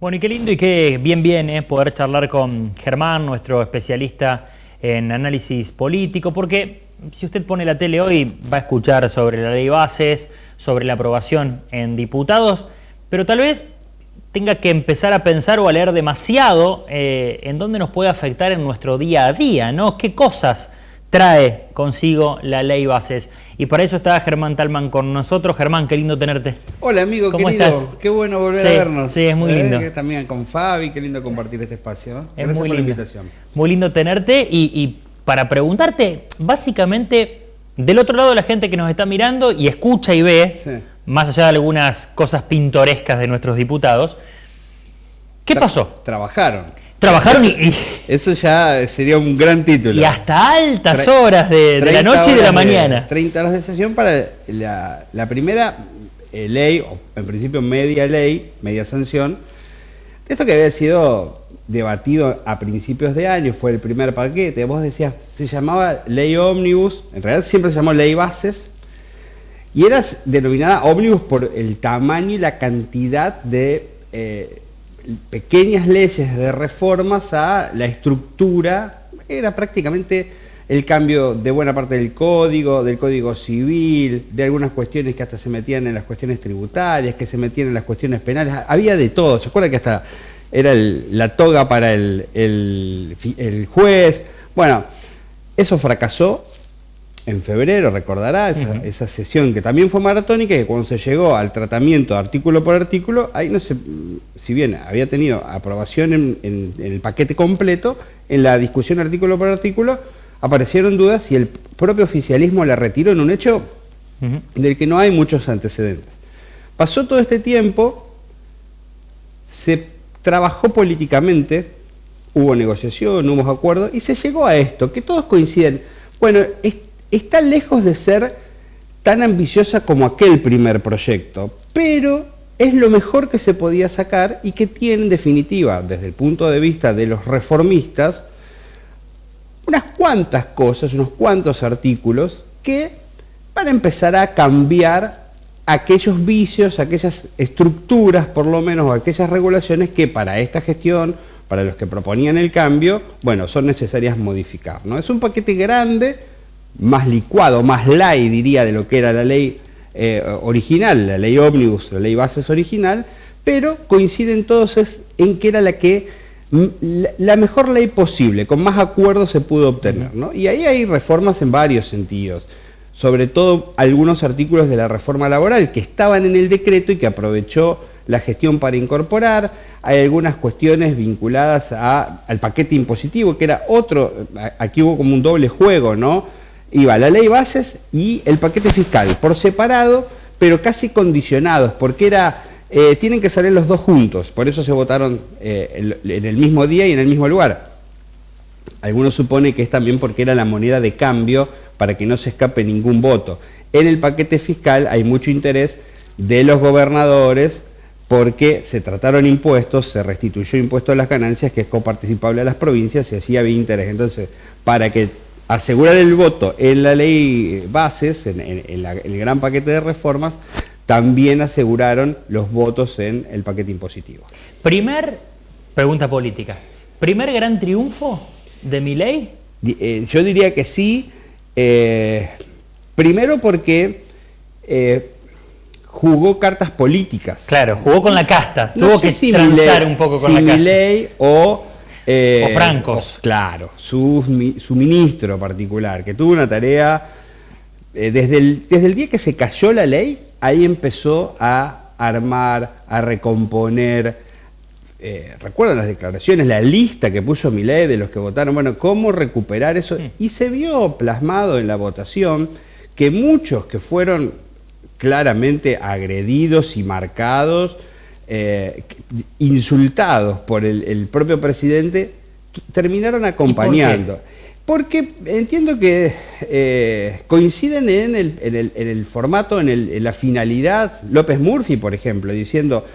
Bueno, y qué lindo y qué bien viene poder charlar con Germán, nuestro especialista en análisis político, porque si usted pone la tele hoy va a escuchar sobre la ley bases, sobre la aprobación en diputados, pero tal vez tenga que empezar a pensar o a leer demasiado en dónde nos puede afectar en nuestro día a día, ¿no? ¿Qué cosas trae consigo la ley bases? Y para eso está Germán Talman con nosotros. Germán, qué lindo tenerte. Hola amigo, ¿Cómo querido, estás? qué bueno volver a vernos. Sí, es muy lindo. También con Fabi, qué lindo compartir este espacio. Es Gracias muy por la lindo. invitación. Muy lindo tenerte y para preguntarte, básicamente, del otro lado la gente que nos está mirando y escucha y ve, Sí. más allá de algunas cosas pintorescas de nuestros diputados, ¿qué pasó? Trabajaron. Trabajaron Eso ya sería un gran título. y hasta altas horas de la 30 noche y de la horas mañana. 30 horas de sesión para la primera ley, o en principio media ley, media sanción, de esto que había sido debatido a principios de año, fue el primer paquete. Vos decías, se llamaba ley ómnibus, en realidad siempre se llamó ley bases, y era denominada ómnibus por el tamaño y la cantidad de pequeñas leyes de reformas a la estructura. Era prácticamente el cambio de buena parte del código civil, de algunas cuestiones que hasta se metían en las cuestiones tributarias, que se metían en las cuestiones penales, había de todo. ¿Se acuerda que hasta era la toga para el juez? Bueno, eso fracasó en febrero, recordará, esa sesión que también fue maratónica, que cuando se llegó al tratamiento artículo por artículo, ahí no se, si bien había tenido aprobación en el paquete completo, en la discusión artículo por artículo, aparecieron dudas y el propio oficialismo la retiró en un hecho del que no hay muchos antecedentes. Pasó todo este tiempo, se trabajó políticamente, hubo negociación, hubo acuerdos, y se llegó a esto, que todos coinciden. Bueno, está lejos de ser tan ambiciosa como aquel primer proyecto, pero es lo mejor que se podía sacar y que tiene en definitiva, desde el punto de vista de los reformistas, unas cuantas cosas, unos cuantos artículos que van a empezar a cambiar aquellos vicios, aquellas estructuras por lo menos, o aquellas regulaciones que para esta gestión, para los que proponían el cambio, bueno, son necesarias modificar, ¿no? Es un paquete grande, más licuado, más light, diría, de lo que era la ley original, la ley ómnibus, la ley bases original, pero coinciden todos en que era la mejor ley posible, con más acuerdos se pudo obtener, ¿no? Y ahí hay reformas en varios sentidos, sobre todo algunos artículos de la reforma laboral que estaban en el decreto y que aprovechó la gestión para incorporar. Hay algunas cuestiones vinculadas al paquete impositivo, que era otro, aquí hubo como un doble juego, ¿no? Iba la ley bases y el paquete fiscal, por separado, pero casi condicionados, porque tienen que salir los dos juntos, por eso se votaron en el mismo día y en el mismo lugar. Algunos suponen que es también porque era la moneda de cambio para que no se escape ningún voto. En el paquete fiscal hay mucho interés de los gobernadores porque se trataron impuestos, se restituyó impuesto a las ganancias, que es coparticipable a las provincias, y así había interés. Entonces, para que asegurar el voto en la ley bases, en el gran paquete de reformas, también aseguraron los votos en el paquete impositivo. Pregunta política, ¿primer gran triunfo de Milei? Yo diría que sí, primero porque jugó cartas políticas. Claro, jugó con la casta, No tuvo sé que si transar un poco con la casta. Milei o Francos. Claro, su ministro particular, que tuvo una tarea, desde el día que se cayó la ley, ahí empezó a armar, a recomponer. ¿Recuerdan las declaraciones, la lista que puso Milei de los que votaron? Bueno, cómo recuperar eso. Y se vio plasmado en la votación que muchos que fueron claramente agredidos y marcados, insultados por el propio presidente, terminaron acompañando. Porque entiendo que coinciden en el formato, en la finalidad. López Murphy, por ejemplo, diciendo...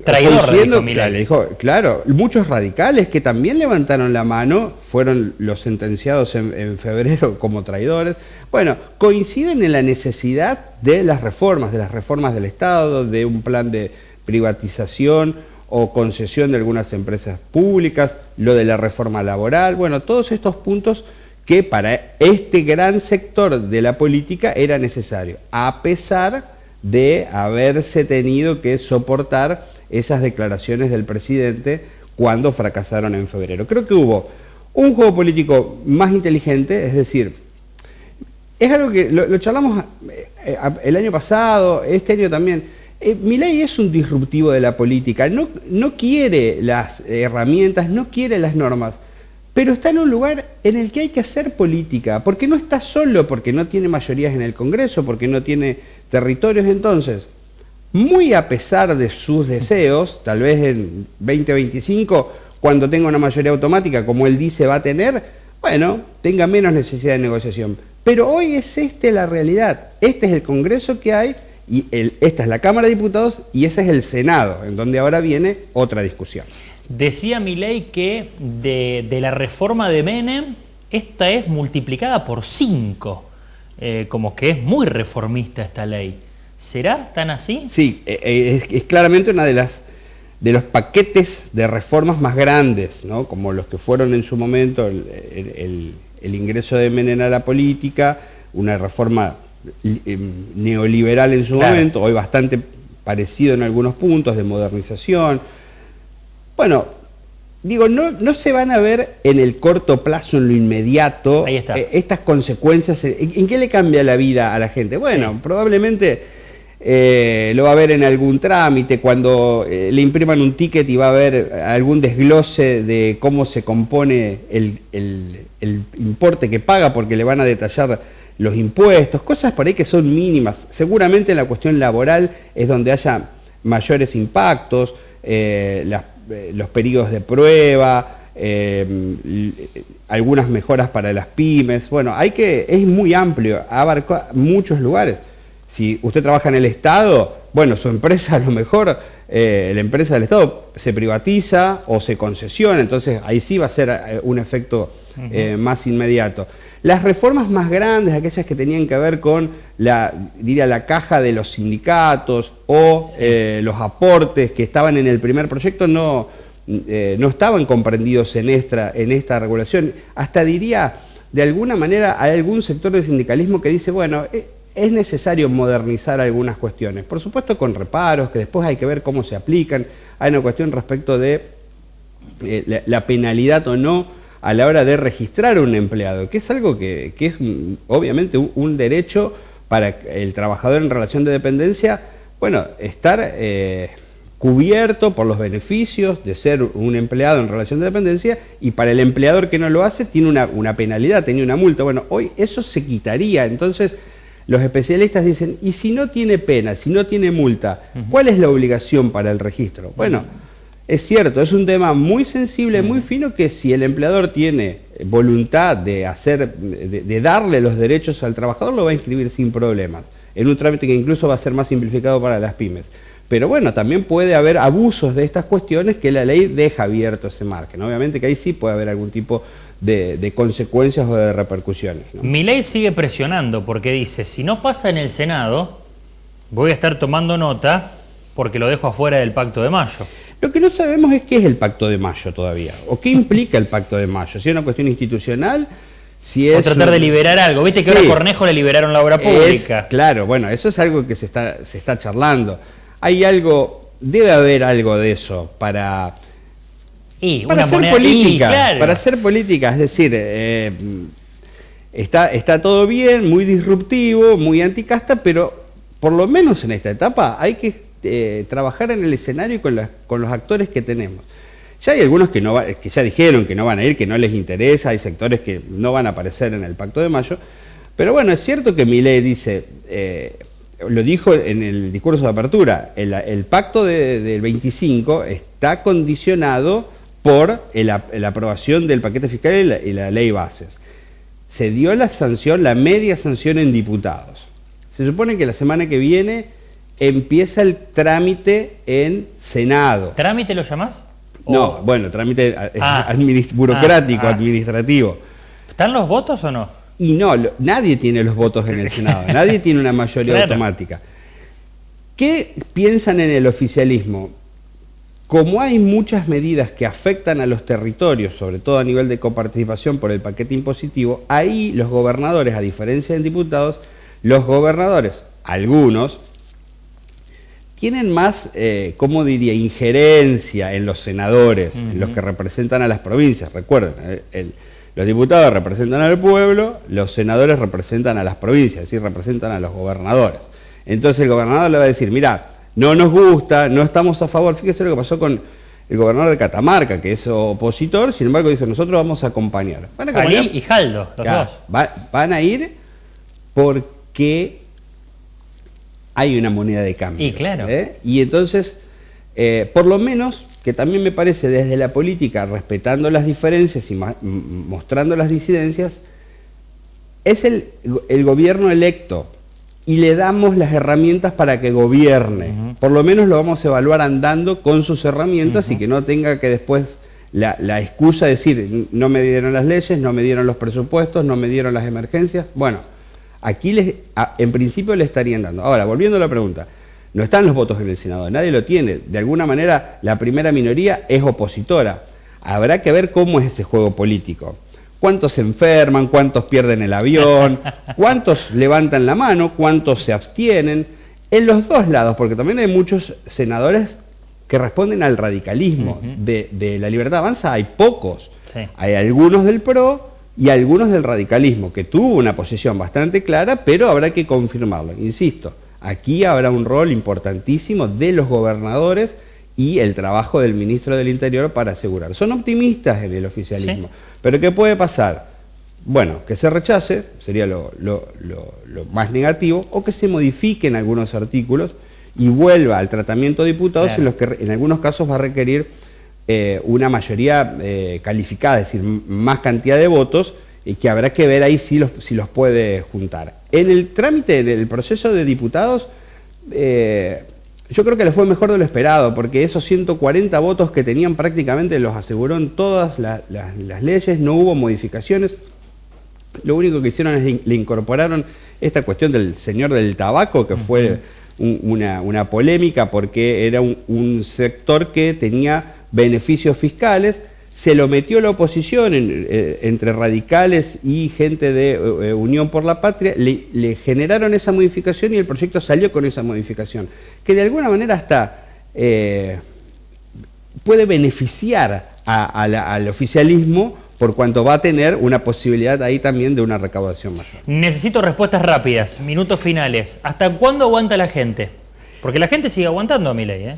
traidor, dijo Milei. Le dijo, claro, muchos radicales que también levantaron la mano, fueron los sentenciados en febrero como traidores. Bueno, coinciden en la necesidad de las reformas del Estado, de un plan de privatización o concesión de algunas empresas públicas, lo de la reforma laboral, bueno, todos estos puntos que para este gran sector de la política era necesario, a pesar de haberse tenido que soportar esas declaraciones del presidente cuando fracasaron en febrero. Creo que hubo un juego político más inteligente, es decir, es algo que lo charlamos el año pasado, este año también. Milei es un disruptivo de la política, no quiere las herramientas, no quiere las normas, pero está en un lugar en el que hay que hacer política, porque no está solo, porque no tiene mayorías en el Congreso, porque no tiene territorios. Entonces, muy a pesar de sus deseos, tal vez en 2025, cuando tenga una mayoría automática, como él dice va a tener, bueno, tenga menos necesidad de negociación. Pero hoy es la realidad, este es el Congreso que hay, y esta es la Cámara de Diputados y ese es el Senado, en donde ahora viene otra discusión. Decía Milei que de la reforma de Menem, esta es multiplicada por 5, como que es muy reformista esta ley. ¿Será tan así? Sí, es claramente una de los paquetes de reformas más grandes, ¿no? Como los que fueron en su momento el ingreso de Menem a la política, una reforma neoliberal en su momento, hoy bastante parecido en algunos puntos, de modernización. Bueno, digo, no se van a ver en el corto plazo, en lo inmediato, estas consecuencias. ¿En qué le cambia la vida a la gente? Bueno, probablemente lo va a ver en algún trámite, cuando le impriman un ticket y va a haber algún desglose de cómo se compone el importe que paga, porque le van a detallar los impuestos, cosas por ahí que son mínimas. Seguramente en la cuestión laboral es donde haya mayores impactos, los periodos de prueba, algunas mejoras para las pymes. Bueno, es muy amplio, abarca muchos lugares. Si usted trabaja en el Estado, bueno, su empresa a lo mejor, la empresa del Estado se privatiza o se concesiona, entonces ahí sí va a ser un efecto más inmediato. Las reformas más grandes, aquellas que tenían que ver con la caja de los sindicatos o los aportes que estaban en el primer proyecto, no estaban comprendidos en esta regulación. Hasta diría, de alguna manera, hay algún sector del sindicalismo que dice, bueno, es necesario modernizar algunas cuestiones. Por supuesto con reparos, que después hay que ver cómo se aplican. Hay una cuestión respecto de la penalidad o no a la hora de registrar a un empleado, que es algo que es obviamente un derecho para el trabajador en relación de dependencia, bueno, estar cubierto por los beneficios de ser un empleado en relación de dependencia, y para el empleador que no lo hace tiene una penalidad, tiene una multa. Bueno, hoy eso se quitaría. Entonces los especialistas dicen, ¿y si no tiene pena, si no tiene multa, cuál es la obligación para el registro? Bueno, es cierto, es un tema muy sensible, muy fino, que si el empleador tiene voluntad de darle los derechos al trabajador, lo va a inscribir sin problemas, en un trámite que incluso va a ser más simplificado para las pymes. Pero bueno, también puede haber abusos de estas cuestiones que la ley deja abierto ese margen. Obviamente que ahí sí puede haber algún tipo de consecuencias o de repercusiones, ¿no? Milei sigue presionando porque dice, si no pasa en el Senado, voy a estar tomando nota porque lo dejo afuera del Pacto de Mayo. Lo que no sabemos es qué es el Pacto de Mayo todavía, o qué implica el Pacto de Mayo, si es una cuestión institucional, si es... O tratar de liberar algo. Viste que ahora a Cornejo le liberaron la obra pública. Claro, bueno, eso es algo que se está charlando. Debe haber algo de eso para hacer política. Claro. Para hacer política, es decir, está todo bien, muy disruptivo, muy anticasta, pero por lo menos en esta etapa hay que trabajar en el escenario y con los actores que tenemos. Ya hay algunos que ya dijeron que no van a ir, que no les interesa, hay sectores que no van a aparecer en el Pacto de Mayo, pero bueno, es cierto que Milei dice, lo dijo en el discurso de apertura, el pacto del 25 está condicionado por la aprobación del paquete fiscal y la ley bases. Se dio la media sanción en diputados. Se supone que la semana que viene empieza el trámite en Senado. ¿Trámite lo llamás? No, bueno, trámite burocrático, administrativo. ¿Están los votos o no? Y no, nadie tiene los votos en el Senado, nadie tiene una mayoría automática. ¿Qué piensan en el oficialismo? Como hay muchas medidas que afectan a los territorios, sobre todo a nivel de coparticipación por el paquete impositivo, ahí los gobernadores, a diferencia de diputados, los gobernadores, algunos, tienen más, ¿cómo diría?, injerencia en los senadores, en los que representan a las provincias. Recuerden, los diputados representan al pueblo, los senadores representan a las provincias, es decir, representan a los gobernadores. Entonces el gobernador le va a decir, mirá, no nos gusta, no estamos a favor. Fíjese lo que pasó con el gobernador de Catamarca, que es opositor, sin embargo dijo, nosotros vamos a acompañar. Jalil y Jaldo, los dos. Van a ir porque hay una moneda de cambio. Y claro. Y entonces, por lo menos, que también me parece desde la política, respetando las diferencias y mostrando las disidencias, es el gobierno electo. Y le damos las herramientas para que gobierne. Por lo menos lo vamos a evaluar andando con sus herramientas y que no tenga que después la excusa de decir, no me dieron las leyes, no me dieron los presupuestos, no me dieron las emergencias. Bueno, aquí en principio le estarían dando. Ahora, volviendo a la pregunta, no están los votos en el Senado, nadie lo tiene. De alguna manera, la primera minoría es opositora. Habrá que ver cómo es ese juego político. ¿Cuántos se enferman? ¿Cuántos pierden el avión? ¿Cuántos levantan la mano? ¿Cuántos se abstienen? En los dos lados, porque también hay muchos senadores que responden al radicalismo. De la Libertad Avanza hay pocos. Sí. Hay algunos del PRO y algunos del radicalismo, que tuvo una posición bastante clara, pero habrá que confirmarlo. Insisto, aquí habrá un rol importantísimo de los gobernadores y el trabajo del ministro del Interior para asegurar. Son optimistas en el oficialismo. ¿Sí? ¿Pero qué puede pasar? Bueno, que se rechace, sería lo más negativo, o que se modifiquen algunos artículos y vuelva al tratamiento de diputados, claro, en los que en algunos casos va a requerir una mayoría calificada, es decir, más cantidad de votos, y que habrá que ver ahí si los puede juntar. En el trámite, en el proceso de diputados, yo creo que le fue mejor de lo esperado, porque esos 140 votos que tenían prácticamente los aseguró en todas las leyes, no hubo modificaciones. Lo único que hicieron es le incorporaron esta cuestión del señor del tabaco, que fue una polémica porque era un sector que tenía beneficios fiscales. Se lo metió la oposición entre radicales y gente de Unión por la Patria, le generaron esa modificación y el proyecto salió con esa modificación, que de alguna manera hasta puede beneficiar al oficialismo por cuanto va a tener una posibilidad ahí también de una recaudación mayor. Necesito respuestas rápidas, minutos finales. ¿Hasta cuándo aguanta la gente? Porque la gente sigue aguantando, Milei, ¿eh?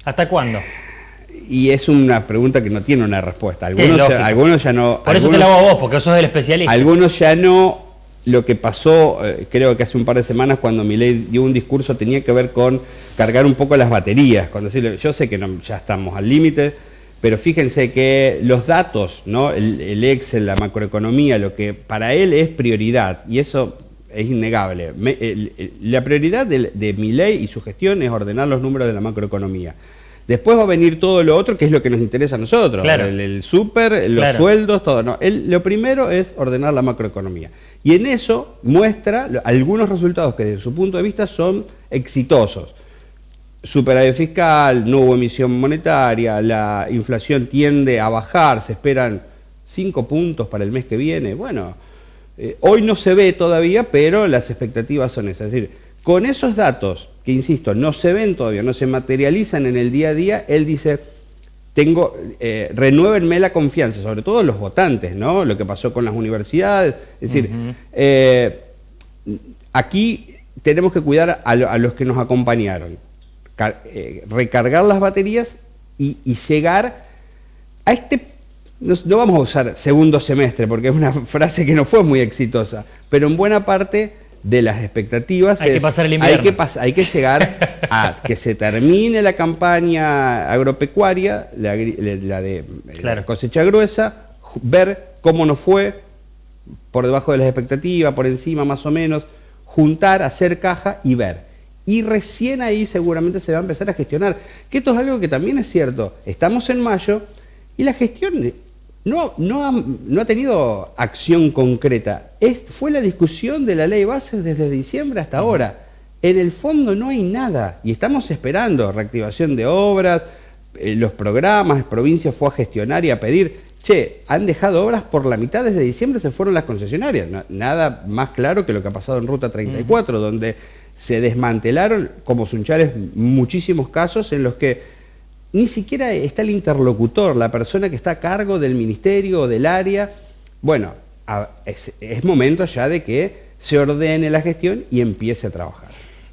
¿Hasta cuándo? Y es una pregunta que no tiene una respuesta. Algunos ya no... Por eso te la hago a vos, porque sos el especialista. Algunos ya no. Lo que pasó, creo que hace un par de semanas, cuando Milei dio un discurso, tenía que ver con cargar un poco las baterías. Con decirle, yo sé que no, ya estamos al límite, pero fíjense que los datos, ¿no? El Excel, la macroeconomía, lo que para él es prioridad, y eso es innegable. La prioridad de Milei y su gestión es ordenar los números de la macroeconomía. Después va a venir todo lo otro, que es lo que nos interesa a nosotros, claro, el súper, los sueldos, todo. No, lo primero es ordenar la macroeconomía. Y en eso muestra algunos resultados que desde su punto de vista son exitosos. Superávit fiscal, no hubo emisión monetaria, la inflación tiende a bajar, se esperan 5 puntos para el mes que viene. Bueno, hoy no se ve todavía, pero las expectativas son esas. Es decir, con esos datos, que insisto, no se ven todavía, no se materializan en el día a día, él dice, renuévenme la confianza, sobre todo los votantes, ¿no? Lo que pasó con las universidades, es decir, aquí tenemos que cuidar a los que nos acompañaron, recargar las baterías y llegar a no vamos a usar segundo semestre, porque es una frase que no fue muy exitosa, pero en buena parte de las expectativas hay que pasar el invierno. Hay que llegar a que se termine la campaña agropecuaria, la de claro, cosecha gruesa, ver cómo nos fue, por debajo de las expectativas, por encima más o menos, juntar, hacer caja y ver. Y recién ahí seguramente se va a empezar a gestionar. Que esto es algo que también es cierto. Estamos en mayo y la gestión no ha tenido acción concreta. Fue la discusión de la ley base desde diciembre hasta ahora. En el fondo no hay nada y estamos esperando reactivación de obras, los programas, provincia fue a gestionar y a pedir, che, han dejado obras por la mitad, desde diciembre se fueron las concesionarias. Nada más claro que lo que ha pasado en Ruta 34, donde se desmantelaron, como Sunchales, muchísimos casos en los que ni siquiera está el interlocutor, la persona que está a cargo del ministerio o del área. Bueno, es momento ya de que se ordene la gestión y empiece a trabajar.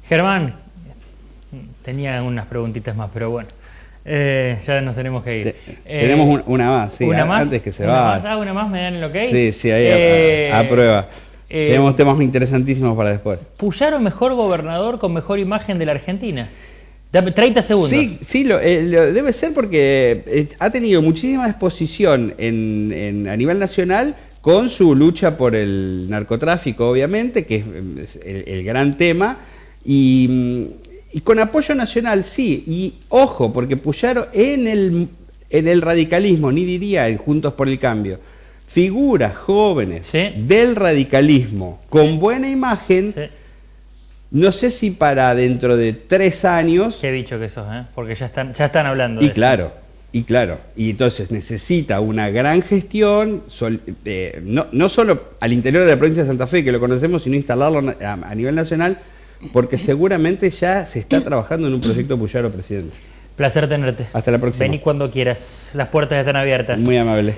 Germán, tenía unas preguntitas más, pero bueno, ya nos tenemos que ir. Tenemos una más, sí, ¿una más? Antes que se va. ¿Una más? ¿Me dan el ok? Sí, ahí a prueba. Tenemos temas interesantísimos para después. ¿Puyaro mejor gobernador con mejor imagen de la Argentina? Dame 30 segundos. Sí, lo debe ser porque ha tenido muchísima exposición a nivel nacional con su lucha por el narcotráfico, obviamente, que es el gran tema, y con apoyo nacional, sí. Y ojo, porque Puyaro en el radicalismo, ni diría en Juntos por el Cambio, figuras jóvenes del radicalismo con buena imagen, no sé si para dentro de 3 años... Qué bicho que sos, porque ya están hablando de eso. Claro, y entonces necesita una gran gestión, no solo al interior de la provincia de Santa Fe, que lo conocemos, sino instalarlo a nivel nacional, porque seguramente ya se está trabajando en un proyecto Puyaro presidente. Placer tenerte. Hasta la próxima. Vení cuando quieras, las puertas están abiertas. Muy amable.